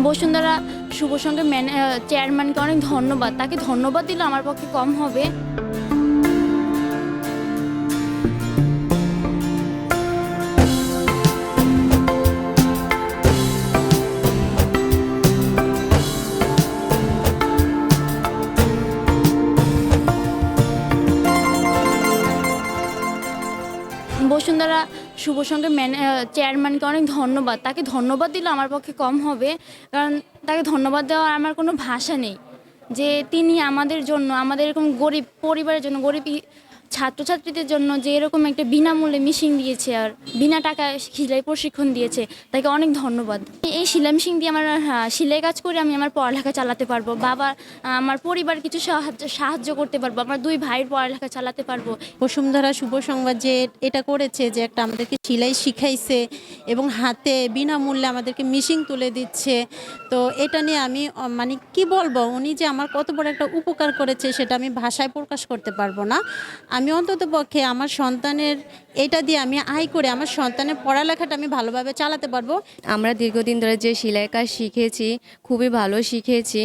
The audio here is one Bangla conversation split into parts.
বসুন্ধরা শুভ সংঘের চেয়ারম্যানকে অনেক ধন্যবাদ। তাকে ধন্যবাদ দিলে আমার পক্ষে কম হবে। বসুন্ধরা শুভ সংঘের চেয়ারম্যানকে অনেক ধন্যবাদ। তাকে ধন্যবাদ দিলে আমার পক্ষে কম হবে, কারণ তাকে ধন্যবাদ দেওয়ার আমার কোনো ভাষা নেই। যে তিনি আমাদের জন্য, আমাদের এরকম গরিব পরিবারের জন্য, গরিব ছাত্রছাত্রীদের জন্য যে এরকম একটা বিনামূল্যে মেশিন দিয়েছে আর বিনা টাকায় সেলাই প্রশিক্ষণ দিয়েছে, তাকে অনেক ধন্যবাদ। এই সেলাই মেশিন দিয়ে আমার সেলাই কাজ করে আমি আমার পড়ালেখা চালাতে পারবো, আমার পরিবার কিছু সাহায্য করতে পারবো, আমার 2 ভাইয়ের পড়ালেখা চালাতে পারবো। বসুন্ধরা শুভ সংবাদ যে এটা করেছে, যে একটা আমাদেরকে সেলাই শিখাইছে এবং হাতে বিনামূল্যে আমাদেরকে মেশিন তুলে দিচ্ছে, তো এটা নিয়ে আমি মানে কি বলবো, উনি যে আমার কত বড় একটা উপকার করেছে সেটা আমি ভাষায় প্রকাশ করতে পারবো না। আমি অন্তত পক্ষে আমার সন্তানের এটা দিয়ে আমি আয় করে আমার সন্তানের পড়ালেখাটা আমি ভালোভাবে চালাতে পারবো। আমরা দীর্ঘদিন ধরে যে সেলাই কাজ শিখেছি, খুবই ভালো শিখেছি।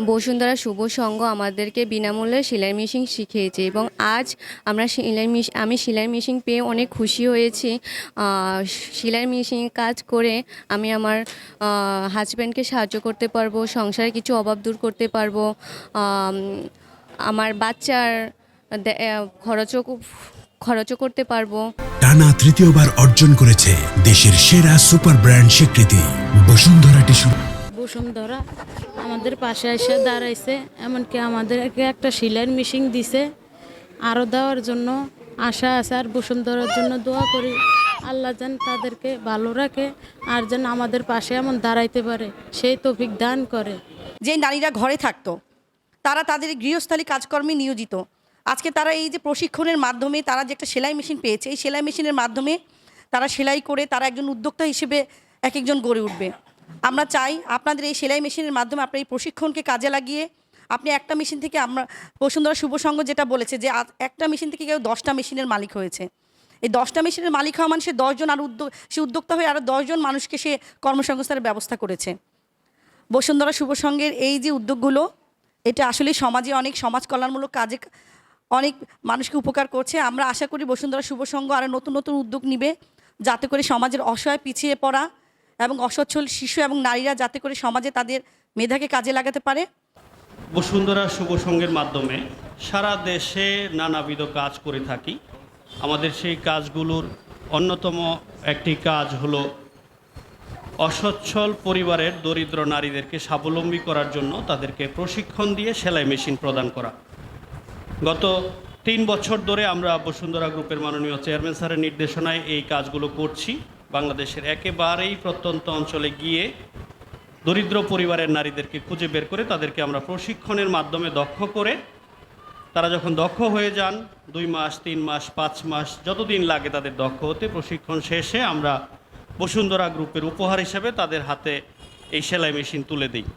বসুন্ধরা শুভ সংঘ আমাদেরকে বিনামূল্যে সেলাই মেশিন শিখিয়েছে এবং আজ আমি সেলাই মেশিন পেয়ে অনেক খুশি হয়েছি। সেলাই মেশিন কাজ করে আমি আমার হাজব্যান্ডকে সাহায্য করতে পারবো, সংসারে কিছু অভাব দূর করতে পারবো, আমার বাচ্চার খরচও করতে পারবো। টানা তৃতীয়বার অর্জন করেছে দেশের সেরা সুপার ব্র্যান্ড স্বীকৃতি বসুন্ধরা টিস্যু। বসুন্ধরা আমাদের পাশে এসে দাঁড়াইছে, এমনকি আমাদেরকে একটা সেলাইয়ের মেশিন দিছে, আরও দেওয়ার জন্য আশা আছে। আর বসুন্ধরার জন্য দোয়া করি, আল্লাহ যেন তাদেরকে ভালো রাখে আর যেন আমাদের পাশে এমন দাঁড়াইতে পারে, সেই তৌফিক দান করে। যে নারীরা ঘরে থাকতো, তারা তাদের গৃহস্থালী কাজকর্মে নিয়োজিত, আজকে তারা এই যে প্রশিক্ষণের মাধ্যমে তারা যে একটা সেলাই মেশিন পেয়েছে, এই সেলাই মেশিনের মাধ্যমে তারা সেলাই করে তারা একজন উদ্যোক্তা হিসেবে এক একজন গড়ে উঠবে। আমরা চাই আপনাদের এই সেলাই মেশিনের মাধ্যমে আপনার এই প্রশিক্ষণকে কাজে লাগিয়ে আপনি একটা মেশিন থেকে, আমরা বসুন্ধরা শুভ সংঘ যেটা বলেছে যে একটা মেশিন থেকে কেউ 10টা মেশিনের মালিক হয়েছে। এই 10টা মেশিনের মালিক হওয়া মানে সে 10 জন আর সে উদ্যোক্তা হয়ে আরও 10 জন মানুষকে সে কর্মসংস্থানের ব্যবস্থা করেছে। বসুন্ধরা শুভ সংঘের এই যে উদ্যোগগুলো, এটা আসলে সমাজে অনেক সমাজ কল্যাণমূলক কাজে অনেক মানুষকে উপকার করছে। আমরা আশা করি বসুন্ধরা শুভ সংঘ আরও নতুন নতুন উদ্যোগ নিবে, যাতে করে সমাজের অসহায় পিছিয়ে পড়া এবং অসচ্ছল শিশু এবং নারীরা যাতে করে সমাজে তাদের মেধাকে কাজে লাগাতে পারে। বসুন্ধরা শুভ সংঘের মাধ্যমে সারা দেশে নানাবিধ কাজ করে থাকি। আমাদের সেই কাজগুলোর অন্যতম একটি কাজ হলো অসচ্ছল পরিবারের দরিদ্র নারীদেরকে স্বাবলম্বী করার জন্য তাদেরকে প্রশিক্ষণ দিয়ে সেলাই মেশিন প্রদান করা। গত 3 বছর ধরে আমরা বসুন্ধরা গ্রুপের মাননীয় চেয়ারম্যান স্যারের নির্দেশনায় এই কাজগুলো করছি। বাংলাদেশের একেবারেই প্রত্যন্ত অঞ্চলে গিয়ে দরিদ্র পরিবারের নারীদেরকে খুঁজে বের করে তাদেরকে আমরা প্রশিক্ষণের মাধ্যমে দক্ষ করে, তারা যখন দক্ষ হয়ে যান 2 মাস 3 মাস 5 মাস যতদিন লাগে তাদের দক্ষ হতে, প্রশিক্ষণ শেষে আমরা বসুন্ধরা গ্রুপের উপহার হিসেবে তাদের হাতে এই সেলাই মেশিন তুলে দিই।